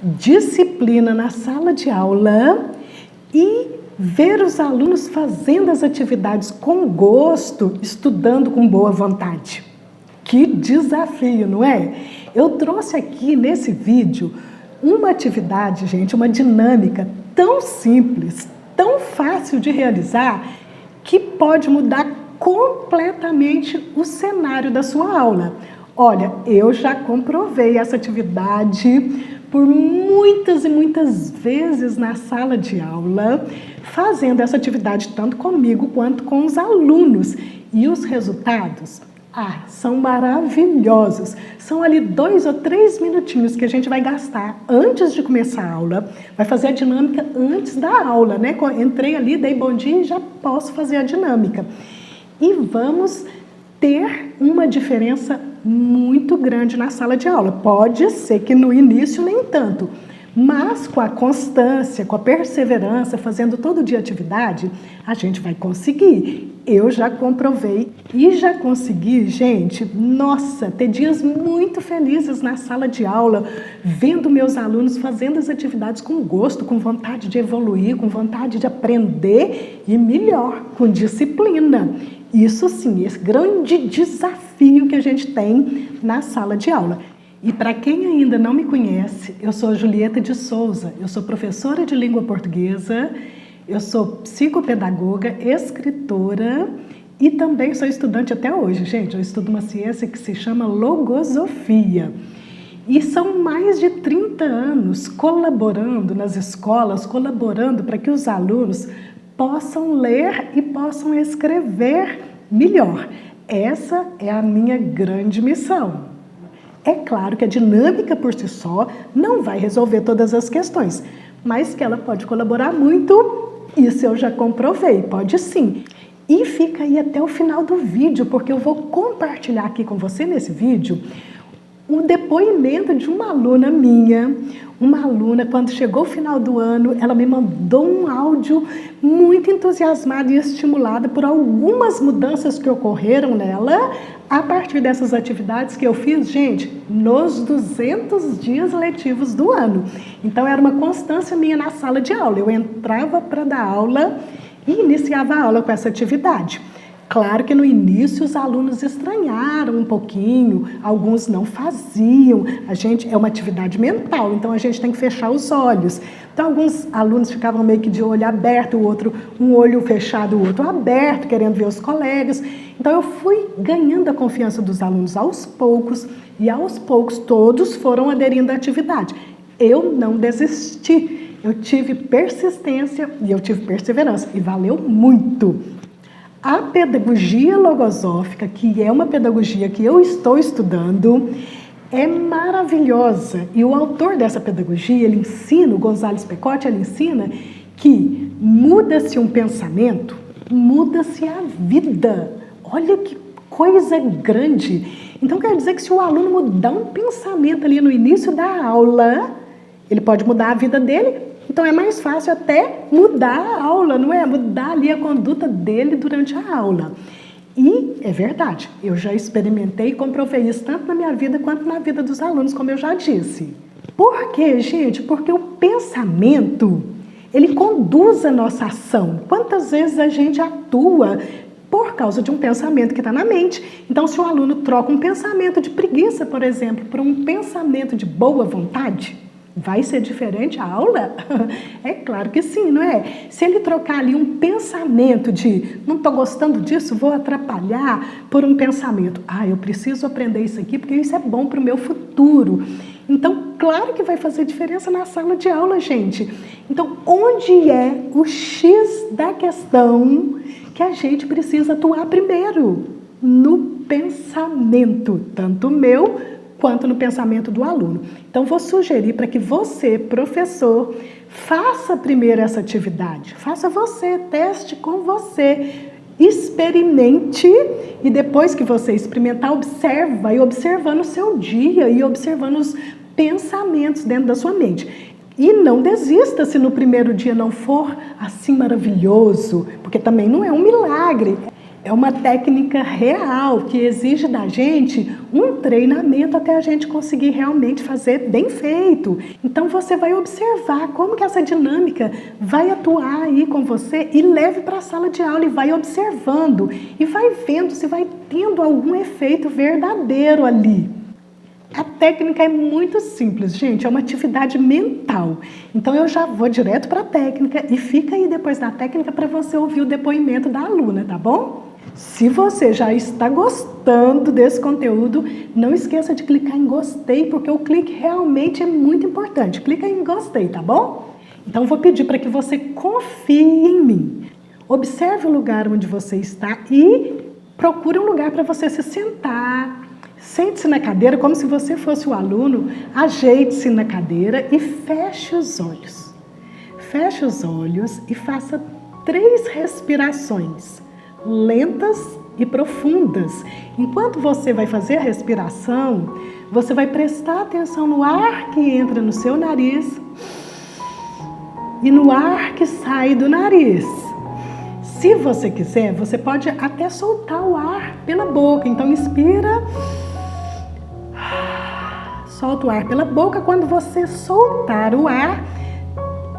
disciplina na sala de aula e ver os alunos fazendo as atividades com gosto, estudando com boa vontade. Que desafio, não é? Eu trouxe aqui nesse vídeo uma atividade, gente, uma dinâmica tão simples, tão fácil de realizar, que pode mudar completamente o cenário da sua aula. Olha, eu já comprovei essa atividade por muitas e muitas vezes na sala de aula, fazendo essa atividade tanto comigo quanto com os alunos. E os resultados, são maravilhosos. São ali 2 ou 3 minutinhos que a gente vai gastar antes de começar a aula. Vai fazer a dinâmica antes da aula, né? Entrei ali, dei bom dia e já posso fazer a dinâmica. E vamos ter uma diferença muito grande na sala de aula. Pode ser que no início nem tanto, mas com a constância, com a perseverança, fazendo todo dia atividade, a gente vai conseguir. Eu já comprovei e já consegui, gente, nossa, ter dias muito felizes na sala de aula, vendo meus alunos fazendo as atividades com gosto, com vontade de evoluir, com vontade de aprender e melhor, com disciplina. Isso sim, esse grande desafio que a gente tem na sala de aula. E para quem ainda não me conhece, eu sou Julieta de Souza, eu sou professora de língua portuguesa, eu sou psicopedagoga, escritora e também sou estudante até hoje, gente. Eu estudo uma ciência que se chama logosofia. E são mais de 30 anos colaborando nas escolas, colaborando para que os alunos possam ler e possam escrever melhor. Essa é a minha grande missão. É claro que a dinâmica por si só não vai resolver todas as questões, mas que ela pode colaborar muito, isso eu já comprovei, pode sim. E fica aí até o final do vídeo, porque eu vou compartilhar aqui com você nesse vídeo o depoimento de uma aluna minha. Uma aluna, quando chegou o final do ano, ela me mandou um áudio muito entusiasmada e estimulada por algumas mudanças que ocorreram nela a partir dessas atividades que eu fiz, gente, nos 200 dias letivos do ano. Então, era uma constância minha na sala de aula. Eu entrava para dar aula e iniciava a aula com essa atividade. Claro que no início os alunos estranharam um pouquinho, alguns não faziam. É uma atividade mental, então a gente tem que fechar os olhos. Então alguns alunos ficavam meio que de olho aberto, o outro um olho fechado, o outro aberto, querendo ver os colegas. Então eu fui ganhando a confiança dos alunos aos poucos e aos poucos todos foram aderindo à atividade. Eu não desisti, eu tive persistência e eu tive perseverança e valeu muito. A pedagogia logosófica, que é uma pedagogia que eu estou estudando, é maravilhosa. E o autor dessa pedagogia, ele ensina, o Gonzales Pecote, ele ensina que muda-se um pensamento, muda-se a vida. Olha que coisa grande. Então, quer dizer que se o aluno mudar um pensamento ali no início da aula, ele pode mudar a vida dele. Então, é mais fácil até mudar a aula, não é? Mudar ali a conduta dele durante a aula. E é verdade, eu já experimentei e comprovei isso tanto na minha vida quanto na vida dos alunos, como eu já disse. Por quê, gente? Porque o pensamento, ele conduz a nossa ação. Quantas vezes a gente atua por causa de um pensamento que está na mente? Então, se o aluno troca um pensamento de preguiça, por exemplo, por um pensamento de boa vontade, vai ser diferente a aula? É claro que sim, não é? Se ele trocar ali um pensamento de não estou gostando disso, vou atrapalhar, por um pensamento, eu preciso aprender isso aqui porque isso é bom para o meu futuro. Então, claro que vai fazer diferença na sala de aula, gente. Então, onde é o X da questão que a gente precisa atuar primeiro? No pensamento, tanto meu quanto no pensamento do aluno. Então, vou sugerir para que você, professor, faça primeiro essa atividade. Faça você, teste com você, experimente e depois que você experimentar, observa e observando o seu dia e observando os pensamentos dentro da sua mente. E não desista se no primeiro dia não for assim maravilhoso, porque também não é um milagre. É uma técnica real que exige da gente um treinamento até a gente conseguir realmente fazer bem feito. Então você vai observar como que essa dinâmica vai atuar aí com você e leve para a sala de aula e vai observando e vai vendo se vai tendo algum efeito verdadeiro ali. A técnica é muito simples, gente, é uma atividade mental. Então eu já vou direto para a técnica e fica aí depois da técnica para você ouvir o depoimento da aluna, tá bom? Se você já está gostando desse conteúdo, não esqueça de clicar em gostei, porque o clique realmente é muito importante. Clica em gostei, tá bom? Então vou pedir para que você confie em mim. Observe o lugar onde você está e procure um lugar para você se sentar. Sente-se na cadeira como se você fosse o aluno, ajeite-se na cadeira e feche os olhos. Feche os olhos e faça 3 respirações lentas e profundas. Enquanto você vai fazer a respiração, você vai prestar atenção no ar que entra no seu nariz e no ar que sai do nariz. Se você quiser, você pode até soltar o ar pela boca. Então inspira, solta o ar pela boca. Quando você soltar o ar,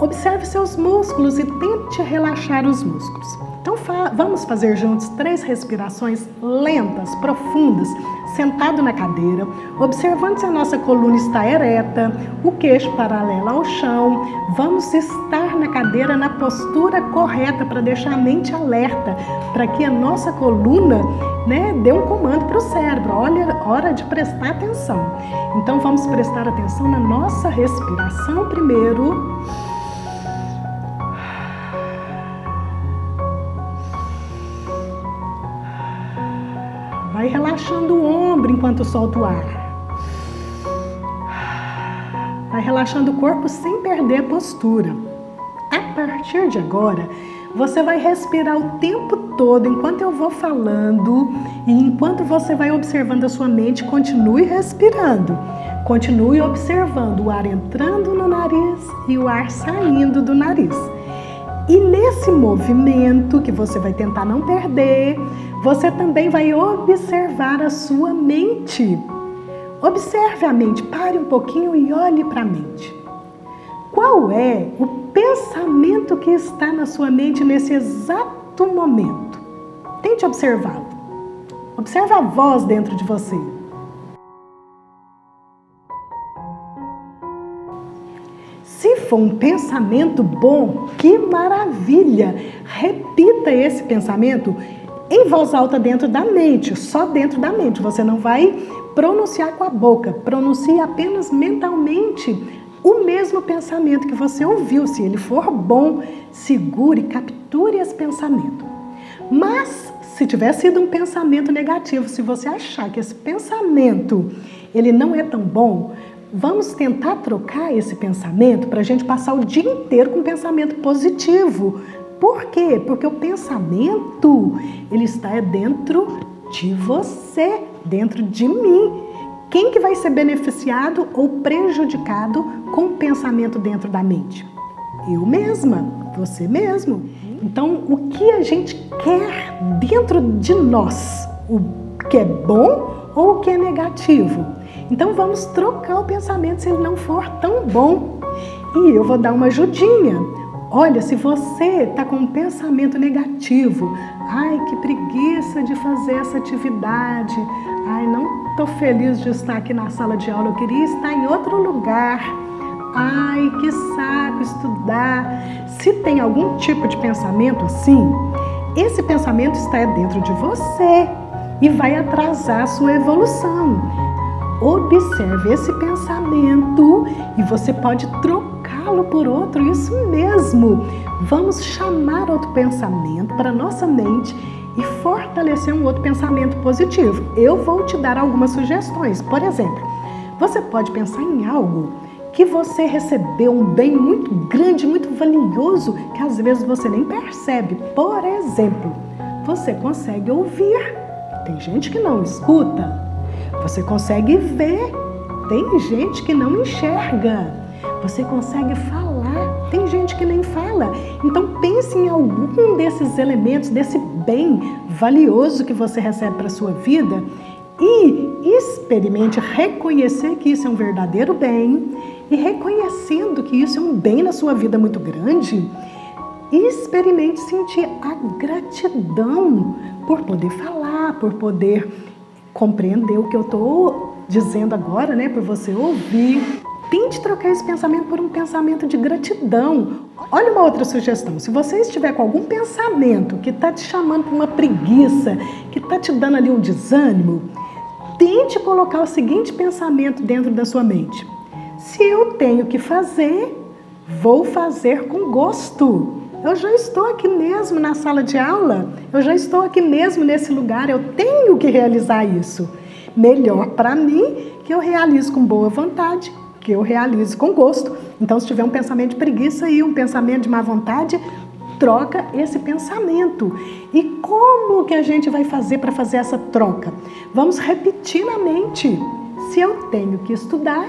observe seus músculos e tente relaxar os músculos. Então vamos fazer juntos 3 respirações lentas, profundas, sentado na cadeira, observando se a nossa coluna está ereta, o queixo paralelo ao chão. Vamos estar na cadeira na postura correta para deixar a mente alerta, para que a nossa coluna, dê um comando para o cérebro. Olha, hora de prestar atenção. Então vamos prestar atenção na nossa respiração primeiro. Vai relaxando o ombro enquanto solta o ar. Vai relaxando o corpo sem perder a postura. A partir de agora, você vai respirar o tempo todo enquanto eu vou falando e enquanto você vai observando a sua mente, continue respirando. Continue observando o ar entrando no nariz e o ar saindo do nariz. E nesse movimento que você vai tentar não perder, você também vai observar a sua mente. Observe a mente, pare um pouquinho e olhe para a mente. Qual é o pensamento que está na sua mente nesse exato momento? Tente observá-lo. Observe a voz dentro de você. Se for um pensamento bom, que maravilha! Repita esse pensamento em voz alta dentro da mente, só dentro da mente. Você não vai pronunciar com a boca, pronuncie apenas mentalmente o mesmo pensamento que você ouviu. Se ele for bom, segure, capture esse pensamento. Mas, se tiver sido um pensamento negativo, se você achar que esse pensamento ele não é tão bom, vamos tentar trocar esse pensamento para a gente passar o dia inteiro com um pensamento positivo. Por quê? Porque o pensamento, ele está dentro de você, dentro de mim. Quem que vai ser beneficiado ou prejudicado com o pensamento dentro da mente? Eu mesma, você mesmo. Então, o que a gente quer dentro de nós? O que é bom ou o que é negativo? Então, vamos trocar o pensamento se ele não for tão bom. E eu vou dar uma ajudinha. Olha, se você está com um pensamento negativo, ai, que preguiça de fazer essa atividade, ai, não estou feliz de estar aqui na sala de aula, eu queria estar em outro lugar, ai, que saco estudar. Se tem algum tipo de pensamento assim, esse pensamento está dentro de você e vai atrasar a sua evolução. Observe esse pensamento e você pode trocá-lo por outro, isso mesmo. Vamos chamar outro pensamento para nossa mente e fortalecer um outro pensamento positivo. Eu vou te dar algumas sugestões. Por exemplo, você pode pensar em algo que você recebeu, um bem muito grande, muito valioso, que às vezes você nem percebe. Por exemplo, você consegue ouvir. Tem gente que não escuta. Você consegue ver, tem gente que não enxerga. Você consegue falar, tem gente que nem fala. Então pense em algum desses elementos, desse bem valioso que você recebe para a sua vida e experimente reconhecer que isso é um verdadeiro bem e reconhecendo que isso é um bem na sua vida muito grande, experimente sentir a gratidão por poder falar, por poder compreender o que eu estou dizendo agora, né? Por você ouvir. Tente trocar esse pensamento por um pensamento de gratidão. Olha uma outra sugestão. Se você estiver com algum pensamento que está te chamando para uma preguiça, que está te dando ali um desânimo, tente colocar o seguinte pensamento dentro da sua mente. Se eu tenho que fazer, vou fazer com gosto. Eu já estou aqui mesmo na sala de aula, eu já estou aqui mesmo nesse lugar, eu tenho que realizar isso. Melhor para mim que eu realize com boa vontade, que eu realize com gosto. Então, se tiver um pensamento de preguiça e um pensamento de má vontade, troca esse pensamento. E como que a gente vai fazer para fazer essa troca? Vamos repetir na mente. Se eu tenho que estudar,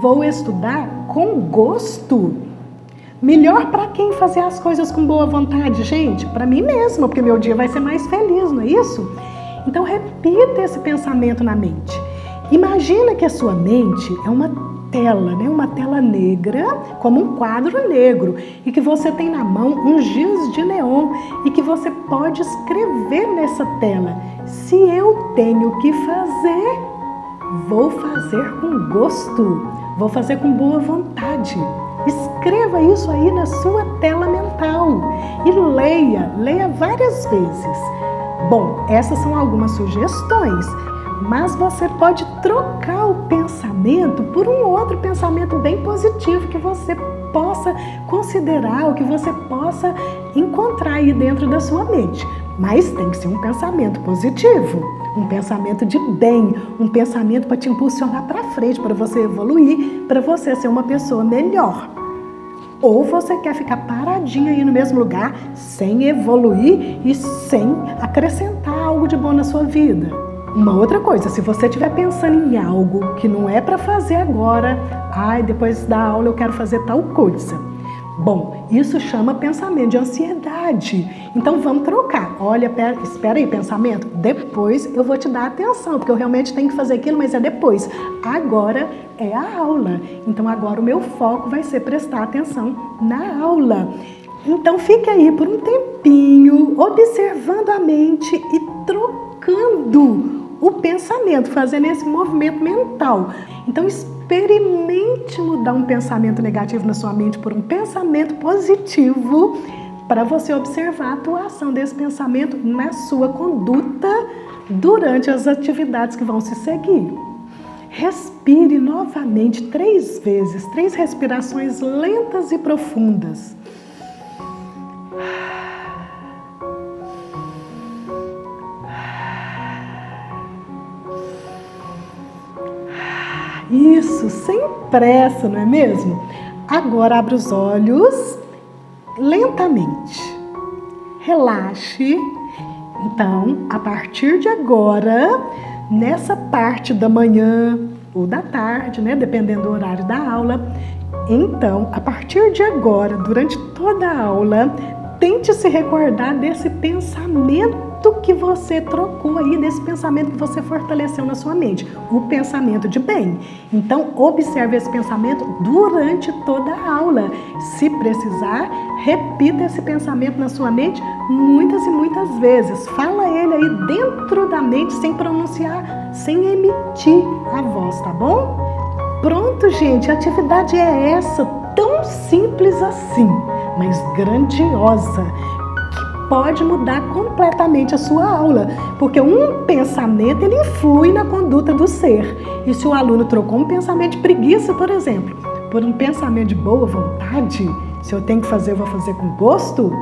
vou estudar com gosto. Melhor para quem fazer as coisas com boa vontade, gente? Para mim mesma, porque meu dia vai ser mais feliz, não é isso? Então, repita esse pensamento na mente. Imagina que a sua mente é uma tela, né? Uma tela negra, como um quadro negro, e que você tem na mão um giz de neon e que você pode escrever nessa tela. Se eu tenho que fazer, vou fazer com gosto, vou fazer com boa vontade. Escreva isso aí na sua tela mental e leia várias vezes. Bom, essas são algumas sugestões, mas você pode trocar o pensamento por um outro pensamento bem positivo que você possa considerar, ou que você possa encontrar aí dentro da sua mente. Mas tem que ser um pensamento positivo, um pensamento de bem, um pensamento para te impulsionar para frente, para você evoluir, para você ser uma pessoa melhor. Ou você quer ficar paradinho aí no mesmo lugar, sem evoluir e sem acrescentar algo de bom na sua vida. Uma outra coisa, se você estiver pensando em algo que não é para fazer agora, depois da aula eu quero fazer tal coisa. Bom, isso chama pensamento de ansiedade. Então vamos trocar. Olha, espera aí, pensamento. Depois eu vou te dar atenção, porque eu realmente tenho que fazer aquilo, mas é depois. Agora é a aula. Então agora o meu foco vai ser prestar atenção na aula. Então fique aí por um tempinho, observando a mente e trocando o pensamento, fazendo esse movimento mental. Então experimente mudar um pensamento negativo na sua mente por um pensamento positivo, para você observar a atuação desse pensamento na sua conduta durante as atividades que vão se seguir. Respire novamente 3 vezes, 3 respirações lentas e profundas. Isso, sem pressa, não é mesmo? Agora abra os olhos lentamente. Relaxe. Então, a partir de agora, nessa parte da manhã ou da tarde, né, dependendo do horário da aula, então, a partir de agora, durante toda a aula, tente se recordar desse pensamento que você trocou aí, desse pensamento que você fortaleceu na sua mente, o pensamento de bem. Então, observe esse pensamento durante toda a aula. Se precisar, repita esse pensamento na sua mente muitas e muitas vezes. Fala ele aí dentro da mente, sem pronunciar, sem emitir a voz, tá bom? Pronto, gente, a atividade é essa, tão simples assim, mas grandiosa, que pode mudar completamente a sua aula, porque um pensamento, ele influi na conduta do ser. E se o aluno trocou um pensamento de preguiça, por exemplo, por um pensamento de boa vontade, se eu tenho que fazer, eu vou fazer com gosto,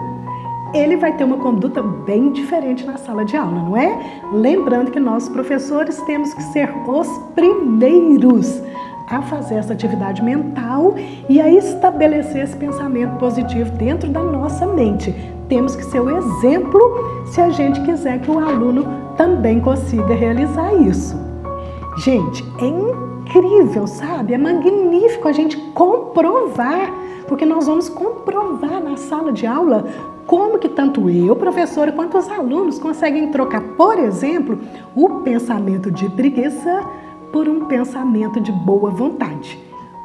ele vai ter uma conduta bem diferente na sala de aula, não é? Lembrando que nós, professores, temos que ser os primeiros a fazer essa atividade mental e a estabelecer esse pensamento positivo dentro da nossa mente. Temos que ser o exemplo se a gente quiser que o aluno também consiga realizar isso. Gente, é incrível, sabe? É magnífico a gente comprovar porque nós vamos comprovar na sala de aula como que tanto eu, professora, quanto os alunos conseguem trocar, por exemplo, o pensamento de preguiça por um pensamento de boa vontade.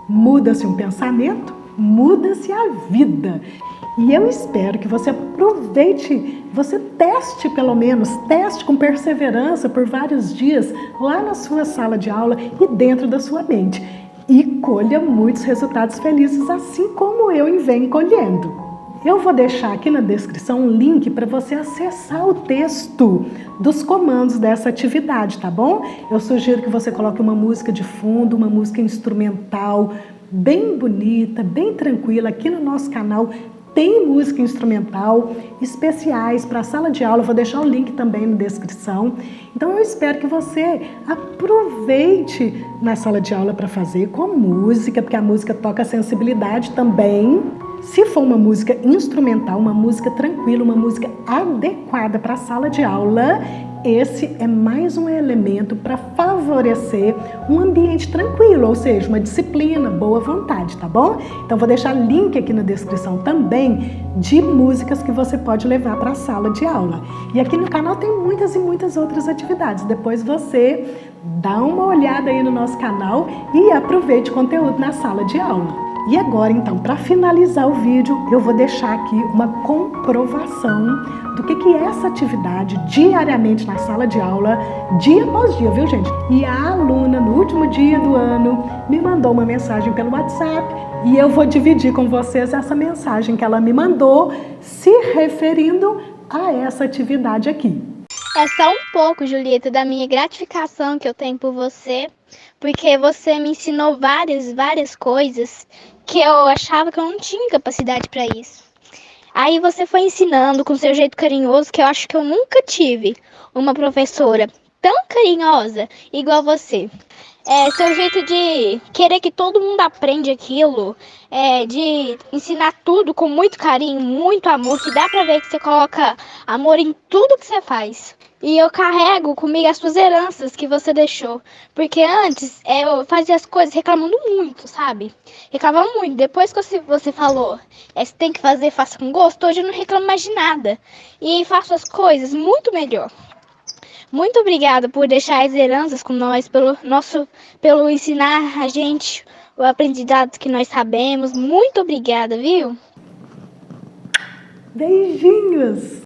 Muda-se um pensamento, muda-se a vida. E eu espero que você aproveite, você teste pelo menos, teste com perseverança por vários dias lá na sua sala de aula e dentro da sua mente. E colha muitos resultados felizes, assim como eu venho colhendo. Eu vou deixar aqui na descrição um link para você acessar o texto dos comandos dessa atividade, tá bom? Eu sugiro que você coloque uma música de fundo, uma música instrumental, bem bonita, bem tranquila. Aqui no nosso canal tem música instrumental especiais para a sala de aula. Eu vou deixar o link também na descrição. Então eu espero que você aproveite na sala de aula para fazer com música, porque a música toca a sensibilidade também. Se for uma música instrumental, uma música tranquila, uma música adequada para a sala de aula, esse é mais um elemento para favorecer um ambiente tranquilo, ou seja, uma disciplina, boa vontade, tá bom? Então vou deixar link aqui na descrição também de músicas que você pode levar para a sala de aula. E aqui no canal tem muitas e muitas outras atividades. Depois você dá uma olhada aí no nosso canal e aproveite o conteúdo na sala de aula. E agora, então, para finalizar o vídeo, eu vou deixar aqui uma comprovação do que é essa atividade diariamente na sala de aula, dia após dia, viu, gente? E a aluna, no último dia do ano, me mandou uma mensagem pelo WhatsApp e eu vou dividir com vocês essa mensagem que ela me mandou, se referindo a essa atividade aqui. É só um pouco, Julieta, da minha gratificação que eu tenho por você, porque você me ensinou várias coisas que eu achava que eu não tinha capacidade para isso. Aí você foi ensinando com seu jeito carinhoso, que eu acho que eu nunca tive uma professora tão carinhosa igual você. Seu jeito de querer que todo mundo aprenda aquilo, de ensinar tudo com muito carinho, muito amor, que dá pra ver que você coloca amor em tudo que você faz. E eu carrego comigo as suas heranças que você deixou. Porque antes eu fazia as coisas reclamando muito, sabe? Reclamava muito. Depois que você falou, você tem que fazer, faça com gosto, hoje eu não reclamo mais de nada. E faço as coisas muito melhor. Muito obrigada por deixar as heranças com nós, pelo ensinar a gente o aprendizado que nós sabemos. Muito obrigada, viu? Beijinhos!